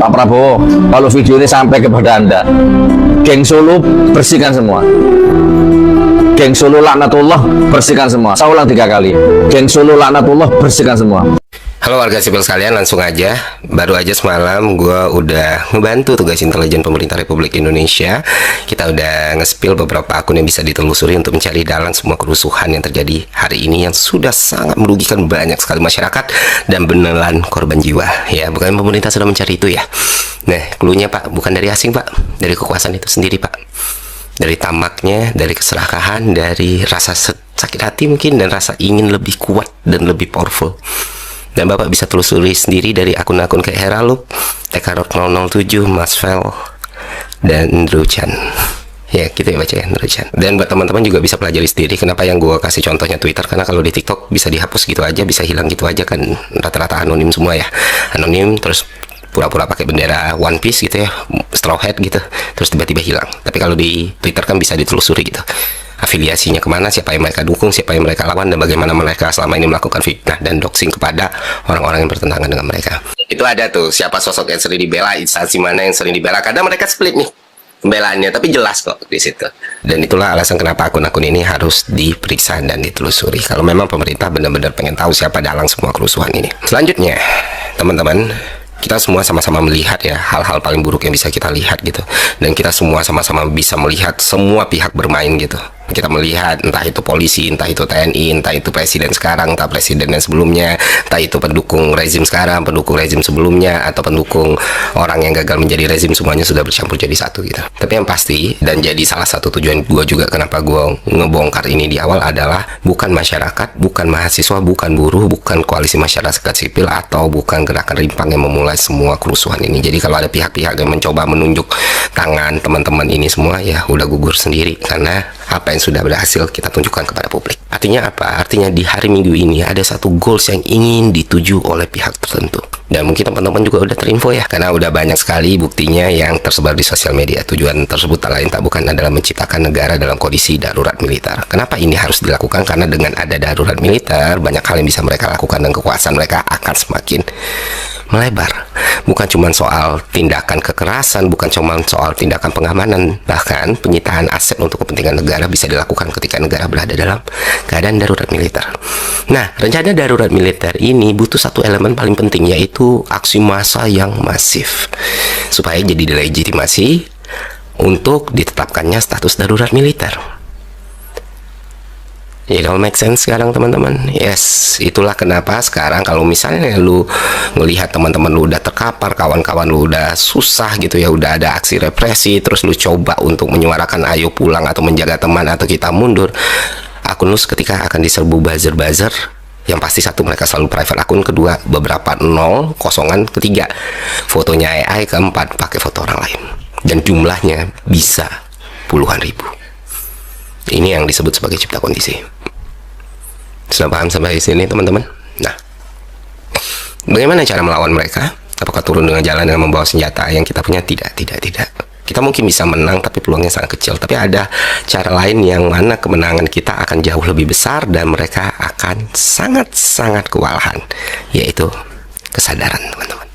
Pak Prabowo, kalau video ini sampai kepada Anda, geng Solo bersihkan semua. Geng Solo laknatullah bersihkan semua. Saya ulang 3 kali. Geng Solo laknatullah bersihkan semua. Halo warga sipil sekalian, langsung aja. Baru aja semalam gue udah ngebantu tugas intelijen pemerintah Republik Indonesia. Kita udah nge-spill beberapa akun yang bisa ditelusuri untuk mencari dalang semua kerusuhan yang terjadi hari ini yang sudah sangat merugikan banyak sekali masyarakat dan menelan korban jiwa. Ya, bukan pemerintah sudah mencari itu ya. Nah, cluenya Pak, bukan dari asing Pak, dari kekuasaan itu sendiri Pak. Dari tamaknya, dari keserakahan, dari rasa sakit hati mungkin, dan rasa ingin lebih kuat dan lebih powerful. Dan Bapak bisa telusuri sendiri dari akun-akun kayak Heralup, Tekarot 007, Masvel, dan Ndro Chan. Ya, gitu ya baca ya, Ndro Chan. Dan buat teman-teman juga bisa pelajari sendiri kenapa yang gue kasih contohnya Twitter. Karena kalau di TikTok bisa dihapus gitu aja, bisa hilang gitu aja kan. Rata-rata anonim semua ya. Anonim, terus pura-pura pakai bendera One Piece gitu ya, straw hat gitu, terus tiba-tiba hilang. Tapi kalau di Twitter kan bisa ditelusuri gitu, afiliasinya kemana, siapa yang mereka dukung, siapa yang mereka lawan, dan bagaimana mereka selama ini melakukan fitnah dan doxing kepada orang-orang yang bertentangan dengan mereka. Itu ada tuh, siapa sosok yang sering dibela, instansi mana yang sering dibela. Kadang mereka split nih pembelaannya, tapi jelas kok di situ. Dan itulah alasan kenapa akun-akun ini harus diperiksa dan ditelusuri. Kalau memang pemerintah benar-benar pengen tahu siapa dalang semua kerusuhan ini. Selanjutnya, teman-teman, kita semua sama-sama melihat ya hal-hal paling buruk yang bisa kita lihat gitu, dan kita semua sama-sama bisa melihat semua pihak bermain gitu. Kita melihat entah itu polisi, entah itu TNI, entah itu presiden sekarang, entah presiden yang sebelumnya, entah itu pendukung rezim sekarang, pendukung rezim sebelumnya, atau pendukung orang yang gagal menjadi rezim, semuanya sudah bercampur jadi satu gitu. Tapi yang pasti, dan jadi salah satu tujuan gue juga kenapa gue ngebongkar ini di awal adalah bukan masyarakat, bukan mahasiswa, bukan buruh, bukan koalisi masyarakat sipil, atau bukan gerakan rimpang yang memulai semua kerusuhan ini. Jadi kalau ada pihak-pihak yang mencoba menunjuk tangan teman-teman ini semua, ya udah gugur sendiri, karena apa yang sudah berhasil kita tunjukkan kepada publik. Artinya apa? Artinya di hari Minggu ini ada satu goals yang ingin dituju oleh pihak tertentu. Dan mungkin teman-teman juga udah terinfo ya, karena udah banyak sekali buktinya yang tersebar di sosial media. Tujuan tersebut tak lain tak bukan adalah menciptakan negara dalam kondisi darurat militer. Kenapa ini harus dilakukan? Karena dengan ada darurat militer, banyak hal yang bisa mereka lakukan dan kekuasaan mereka akan semakin melebar. Bukan cuma soal tindakan kekerasan, bukan cuma soal tindakan pengamanan, bahkan penyitaan aset untuk kepentingan negara bisa dilakukan ketika negara berada dalam keadaan darurat militer. Nah, rencana darurat militer ini butuh satu elemen paling penting, yaitu aksi massa yang masif, supaya jadi delegitimasi untuk ditetapkannya status darurat militer. Ya, kalau make sense sekarang teman-teman. Yes, itulah kenapa sekarang kalau misalnya lu ngelihat teman-teman lu udah terkapar, kawan-kawan lu udah susah gitu ya, udah ada aksi represi, terus lu coba untuk menyuarakan ayo pulang atau menjaga teman atau kita mundur, akun lu seketika akan diserbu buzzer-buzzer. Yang pasti satu, mereka selalu private akun, kedua beberapa nol, kosongan, ketiga fotonya AI, keempat pakai foto orang lain, dan jumlahnya bisa puluhan ribu. Ini yang disebut sebagai cipta kondisi. Sudah paham sampai di sini teman-teman? Nah, bagaimana cara melawan mereka? Apakah turun dengan jalan dengan membawa senjata yang kita punya? Tidak. Kita mungkin bisa menang, tapi peluangnya sangat kecil. Tapi ada cara lain yang mana kemenangan kita akan jauh lebih besar dan mereka akan sangat-sangat kewalahan, yaitu kesadaran teman-teman.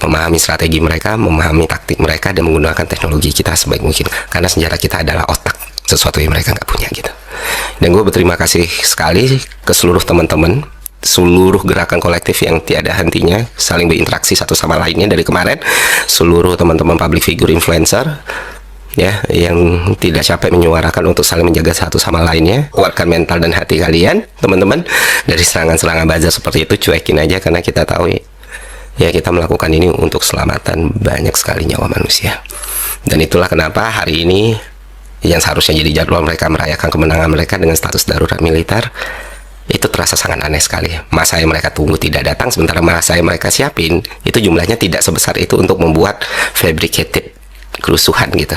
Memahami strategi mereka, memahami taktik mereka, dan menggunakan teknologi kita sebaik mungkin. Karena senjata kita adalah otak, sesuatu yang mereka nggak punya gitu. Dan gue berterima kasih sekali ke seluruh teman-teman, seluruh gerakan kolektif yang tiada hentinya saling berinteraksi satu sama lainnya dari kemarin, seluruh teman-teman public figure, influencer ya, yang tidak capek menyuarakan untuk saling menjaga satu sama lainnya. Kuatkan mental dan hati kalian teman-teman, dari serangan-serangan buzzer seperti itu cuekin aja, karena kita tahu ya kita melakukan ini untuk keselamatan banyak sekali nyawa manusia. Dan itulah kenapa hari ini yang seharusnya jadi jadwal mereka merayakan kemenangan mereka dengan status darurat militer, itu terasa sangat aneh sekali. Masa yang mereka tunggu tidak datang, sementara masa yang mereka siapin itu jumlahnya tidak sebesar itu untuk membuat fabricated kerusuhan gitu.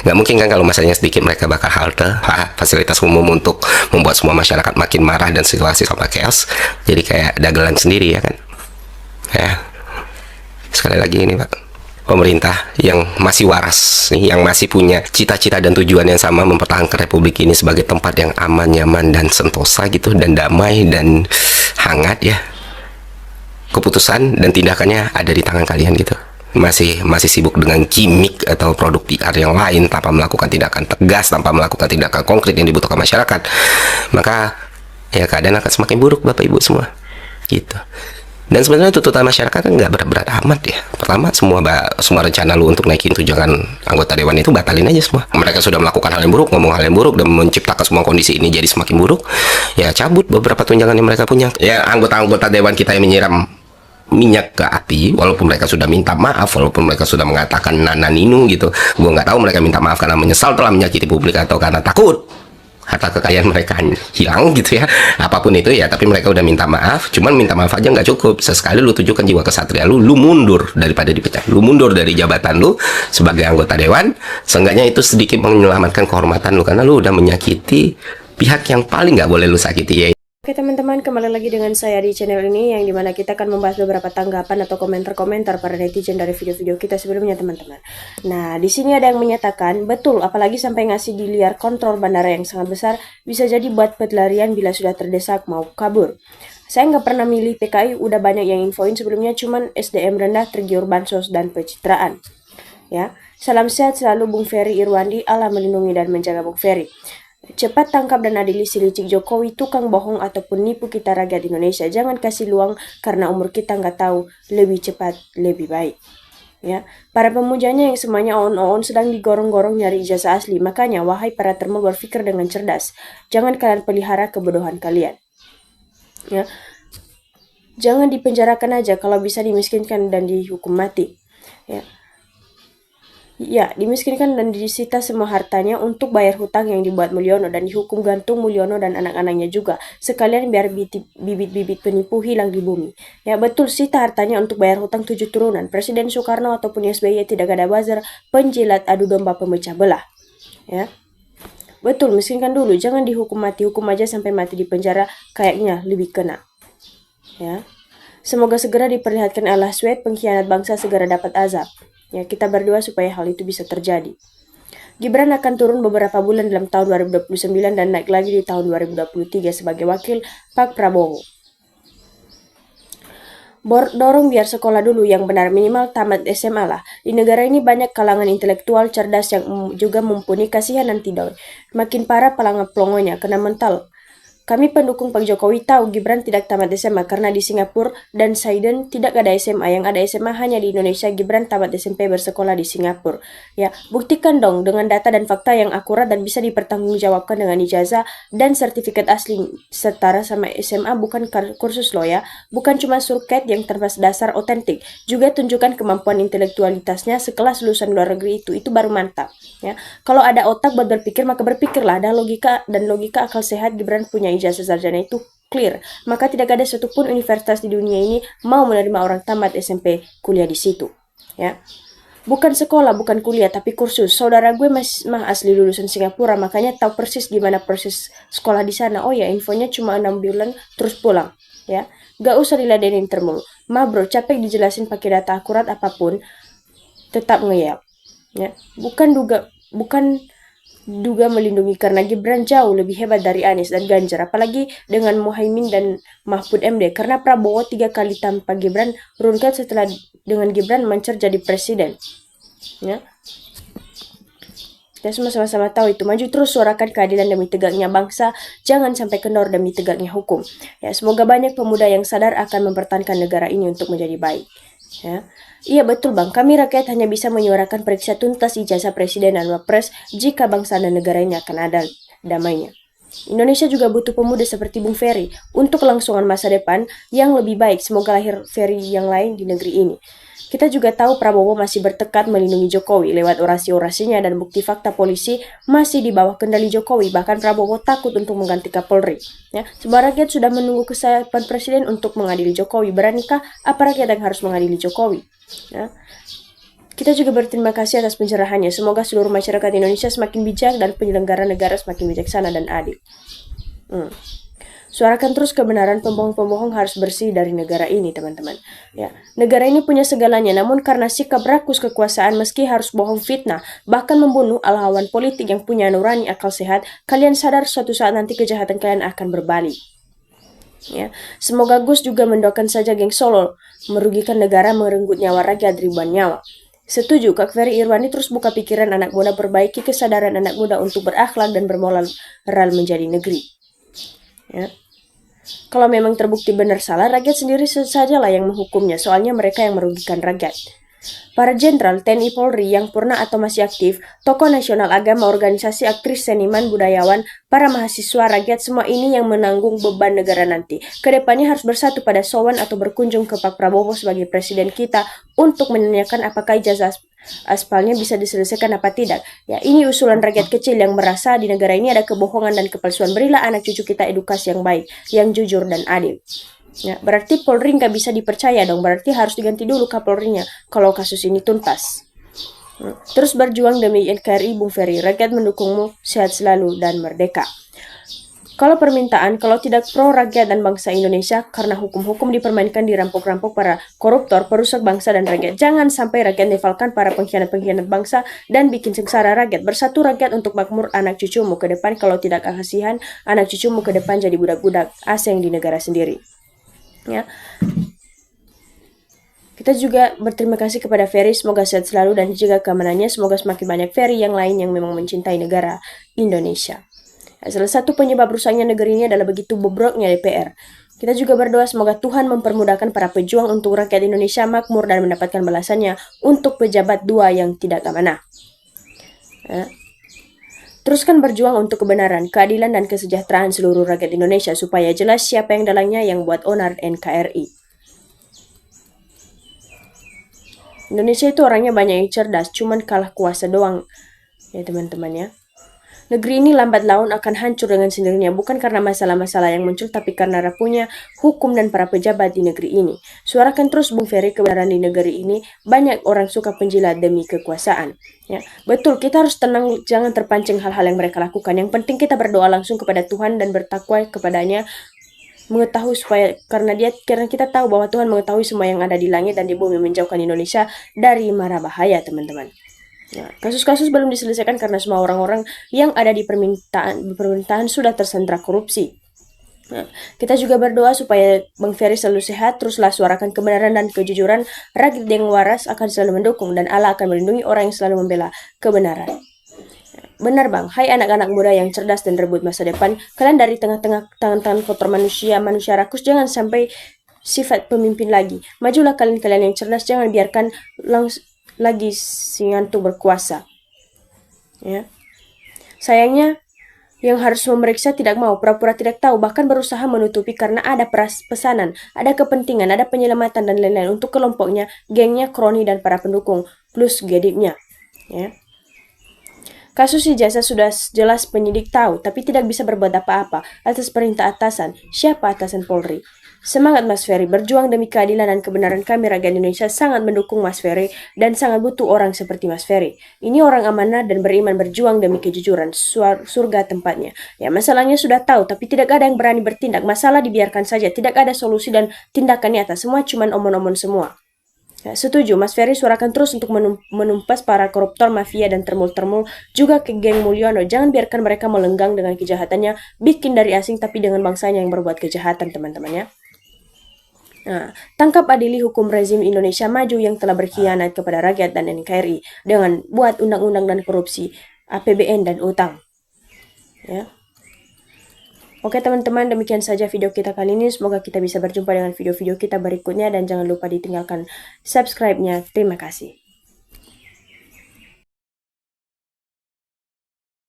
Nggak mungkin kan kalau masanya sedikit mereka bakal halte fasilitas umum untuk membuat semua masyarakat makin marah dan situasi sama chaos. Jadi kayak dagelan sendiri ya kan. Ya, sekali lagi ini Pak, pemerintah yang masih waras nih, yang masih punya cita-cita dan tujuan yang sama, mempertahankan republik ini sebagai tempat yang aman, nyaman, dan sentosa gitu, dan damai dan hangat ya. keputusan dan tindakannya ada di tangan kalian gitu. Masih sibuk dengan gimmick atau produk PR yang lain tanpa melakukan tindakan tegas, tanpa melakukan tindakan konkret yang dibutuhkan masyarakat, maka ya keadaan akan semakin buruk Bapak Ibu semua gitu. Dan sebenarnya tuntutan masyarakat kan nggak berat-berat amat ya. Pertama, semua rencana lu untuk naikin tunjangan anggota dewan itu batalin aja semua. Mereka sudah melakukan hal yang buruk, ngomong hal yang buruk, dan menciptakan semua kondisi ini jadi semakin buruk. Ya cabut beberapa tunjangan yang mereka punya. Ya anggota-anggota dewan kita yang menyiram minyak ke api, walaupun mereka sudah minta maaf, walaupun mereka sudah mengatakan nananinu gitu. Gue nggak tahu mereka minta maaf karena menyesal telah menyakiti publik atau karena takut harta kekayaan mereka hilang gitu ya, apapun itu ya. Tapi mereka udah minta maaf, cuman minta maaf aja nggak cukup. Sesekali lu tunjukkan jiwa kesatria lu mundur daripada dipecat, lu mundur dari jabatan lu sebagai anggota dewan. Seenggaknya itu sedikit menyelamatkan kehormatan lu, karena lu udah menyakiti pihak yang paling nggak boleh lu sakiti, ya. Oke teman-teman, kembali lagi dengan saya di channel ini yang dimana kita akan membahas beberapa tanggapan atau komentar-komentar para netizen dari video-video kita sebelumnya teman-teman. Nah, di sini ada yang menyatakan, betul, apalagi sampai ngasih di liar kontrol bandara yang sangat besar, bisa jadi buat pelarian bila sudah terdesak mau kabur. Saya nggak pernah milih PKI, udah banyak yang infoin sebelumnya, cuman SDM rendah tergiur bansos dan pencitraan. Ya, salam sehat selalu Bung Ferry Irwandi, Allah melindungi dan menjaga Bung Ferry. Cepat tangkap dan adili si licik Jokowi, tukang bohong ataupun nipu kita rakyat Indonesia. Jangan kasih luang karena umur kita nggak tahu, lebih cepat, lebih baik. Ya, para pemujanya yang semuanya on sedang digorong-gorong nyari ijazah asli. Makanya, wahai para termul, berpikir dengan cerdas. Jangan kalian pelihara kebodohan kalian. Ya, jangan dipenjarakan aja, kalau bisa dimiskinkan dan dihukum mati. Ya, dimiskinkan dan disita semua hartanya untuk bayar hutang yang dibuat Mulyono dan dihukum gantung Mulyono dan anak-anaknya juga. Sekalian biar bibit-bibit penipu hilang di bumi. Ya, betul, sita hartanya untuk bayar hutang 7 turunan. Presiden Soekarno ataupun SBY tidak ada bazar, penjilat adu domba pemecah belah. Ya. Betul, miskinkan dulu, jangan dihukum mati, hukum aja sampai mati di penjara, kayaknya lebih kena. Ya. Semoga segera diperlihatkan Allah SWT, pengkhianat bangsa segera dapat azab. Ya, kita berdoa supaya hal itu bisa terjadi. Gibran akan turun beberapa bulan dalam tahun 2029 dan naik lagi di tahun 2023 sebagai wakil Pak Prabowo. Dorong biar sekolah dulu yang benar, minimal tamat SMA lah. Di negara ini banyak kalangan intelektual cerdas yang juga mumpuni, kasihan dan tidak. Makin parah pelongonya, kena mental. Kami pendukung Pak Jokowi tahu Gibran tidak tamat SMA karena di Singapura dan Sweden tidak ada SMA. Yang ada SMA hanya di Indonesia. Gibran tamat SMP bersekolah di Singapura. Ya, buktikan dong dengan data dan fakta yang akurat dan bisa dipertanggungjawabkan dengan ijazah dan sertifikat asli setara sama SMA, bukan kursus lo ya. Bukan cuma surket yang tanpa dasar otentik. Juga tunjukkan kemampuan intelektualitasnya sekelas lulusan luar negeri itu baru mantap. Ya, kalau ada otak buat berpikir maka berpikirlah. Ada logika dan logika akal sehat. Gibran punya ijazah sarjana itu clear, maka tidak ada satupun universitas di dunia ini mau menerima orang tamat SMP kuliah di situ. Ya, bukan sekolah, bukan kuliah, tapi kursus. Saudara gue mah asli lulusan Singapura, makanya tahu persis gimana proses sekolah di sana. Oh ya, infonya cuma 6 bulan terus pulang. Ya, gak usah diladenin termulu. Bro, capek dijelasin pakai data akurat apapun, tetap ngeyel. Ya, bukan duga melindungi karena Gibran jauh lebih hebat dari Anies dan Ganjar, apalagi dengan Muhaimin dan Mahfud MD, karena Prabowo 3 kali tanpa Gibran runtuh setelah dengan Gibran mencer jadi presiden. Ya, kita semua sama-sama tahu itu. Maju terus, suarakan keadilan demi tegaknya bangsa, jangan sampai kendor demi tegaknya hukum. Ya, semoga banyak pemuda yang sadar akan mempertahankan negara ini untuk menjadi baik. Ya. Iya betul bang, kami rakyat hanya bisa menyuarakan periksa tuntas ijazah presiden dan wapres jika bangsa dan negara ini akan ada damainya. Indonesia juga butuh pemuda seperti Bung Ferry untuk kelangsungan masa depan yang lebih baik. Semoga lahir Ferry yang lain di negeri ini. Kita juga tahu Prabowo masih bertekad melindungi Jokowi lewat orasi-orasinya dan bukti fakta polisi masih di bawah kendali Jokowi. Bahkan Prabowo takut untuk mengganti Kapolri. Ya, sebuah rakyat sudah menunggu kesiapan presiden untuk mengadili Jokowi. Beranikah apa rakyat yang harus mengadili Jokowi? Ya. Kita juga berterima kasih atas pencerahannya. Semoga seluruh masyarakat Indonesia semakin bijak dan penyelenggara negara semakin bijaksana dan adil. Suarakan terus kebenaran, pembohong-pembohong harus bersih dari negara ini, teman-teman. Ya, negara ini punya segalanya, namun karena sikap rakus kekuasaan, meski harus bohong, fitnah, bahkan membunuh lawan politik yang punya nurani akal sehat, kalian sadar suatu saat nanti kejahatan kalian akan berbalik. Ya, semoga Gus juga mendoakan saja geng Solo merugikan negara, merenggut nyawa rakyat ribuan nyawa. Setuju, Kak Ferry Irwani terus buka pikiran anak muda, perbaiki kesadaran anak muda untuk berakhlak dan bermoral menjadi negeri. Ya. Kalau memang terbukti benar salah, rakyat sendiri sajalah yang menghukumnya, soalnya mereka yang merugikan rakyat. Para jenderal TNI Polri yang purna atau masih aktif, tokoh nasional, agama, organisasi, aktris, seniman, budayawan, para mahasiswa, rakyat, semua ini yang menanggung beban negara nanti. Kedepannya harus bersatu pada sowan atau berkunjung ke Pak Prabowo sebagai presiden kita untuk menanyakan apakah ijazah aspalnya bisa diselesaikan apa tidak. Ya, ini usulan rakyat kecil yang merasa di negara ini ada kebohongan dan kepalsuan. Berilah anak cucu kita edukasi yang baik, yang jujur dan adil. Ya, berarti Polri nggak bisa dipercaya dong. Berarti harus diganti dulu Kapolrinya kalau kasus ini tuntas. Terus berjuang demi NKRI, Bung Ferry. Rakyat mendukungmu, sehat selalu dan merdeka. Kalau permintaan, kalau tidak pro rakyat dan bangsa Indonesia, karena hukum-hukum dipermainkan, dirampok-rampok para koruptor, perusak bangsa dan rakyat. Jangan sampai rakyat nifalkan para pengkhianat-pengkhianat bangsa dan bikin sengsara rakyat. Bersatu rakyat untuk makmur anak cucumu ke depan. Kalau tidak kasihan, anak cucumu ke depan jadi budak-budak asing di negara sendiri. Ya. Kita juga berterima kasih kepada Ferry, semoga sehat selalu dan jaga keamanannya. Semoga semakin banyak Ferry yang lain yang memang mencintai negara Indonesia. Salah satu penyebab rusaknya negeri ini adalah begitu bobroknya DPR. Kita juga berdoa semoga Tuhan mempermudahkan para pejuang untuk rakyat Indonesia makmur dan mendapatkan balasannya untuk pejabat dua yang tidak amanah. Teruskan berjuang untuk kebenaran, keadilan, dan kesejahteraan seluruh rakyat Indonesia supaya jelas siapa yang dalangnya yang buat onar NKRI. Indonesia itu orangnya banyak yang cerdas, cuman kalah kuasa doang. Ya teman-teman ya. Negeri ini lambat laun akan hancur dengan sendirinya, bukan karena masalah-masalah yang muncul, tapi karena rapuhnya hukum dan para pejabat di negeri ini. Suarakan terus Bung Ferry kebenaran di negeri ini. Banyak orang suka penjilat demi kekuasaan. Ya, betul, kita harus tenang, jangan terpancing hal-hal yang mereka lakukan. Yang penting kita berdoa langsung kepada Tuhan dan bertakwa kepadanya, mengetahui supaya karena kita tahu bahwa Tuhan mengetahui semua yang ada di langit dan di bumi, menjauhkan Indonesia dari mara bahaya, teman-teman. Nah, kasus-kasus belum diselesaikan karena semua orang-orang yang ada di pemerintahan sudah tersandra korupsi. Nah, kita juga berdoa supaya Bang Ferry selalu sehat, teruslah suarakan kebenaran dan kejujuran. Rakyat yang waras akan selalu mendukung dan Allah akan melindungi orang yang selalu membela kebenaran. Benar Bang, hai anak-anak muda yang cerdas dan rebut masa depan. Kalian dari tengah-tengah tangan-tangan kotor manusia rakus, jangan sampai sifat pemimpin lagi. Majulah kalian yang cerdas, jangan biarkan lagi si ngantuk berkuasa. Ya. Sayangnya yang harus memeriksa tidak mau, pura-pura tidak tahu, bahkan berusaha menutupi karena ada pesanan, ada kepentingan, ada penyelamatan dan lain-lain untuk kelompoknya, gengnya, kroni dan para pendukung plus gediknya. Ya. Kasus ijazah sudah jelas penyidik tahu, tapi tidak bisa berbuat apa-apa atas perintah atasan. Siapa atasan Polri? Semangat Mas Ferry, berjuang demi keadilan dan kebenaran. Kami rakyat Indonesia sangat mendukung Mas Ferry dan sangat butuh orang seperti Mas Ferry. Ini orang amanah dan beriman, berjuang demi kejujuran, surga tempatnya. Ya, masalahnya sudah tahu, tapi tidak ada yang berani bertindak. Masalah dibiarkan saja, tidak ada solusi dan tindakan nyata. Semua cuma omon-omon semua. Ya, setuju, Mas Ferry suarakan terus untuk menumpas para koruptor, mafia, dan termul-termul, juga ke geng Mulyono. Jangan biarkan mereka melenggang dengan kejahatannya, bikin dari asing tapi dengan bangsanya yang berbuat kejahatan, teman-teman ya. Nah, tangkap adili hukum rezim Indonesia Maju yang telah berkhianat kepada rakyat dan NKRI dengan buat undang-undang dan korupsi, APBN dan utang. Ya. Oke teman-teman, demikian saja video kita kali ini. Semoga kita bisa berjumpa dengan video-video kita berikutnya dan jangan lupa ditinggalkan subscribe-nya. Terima kasih.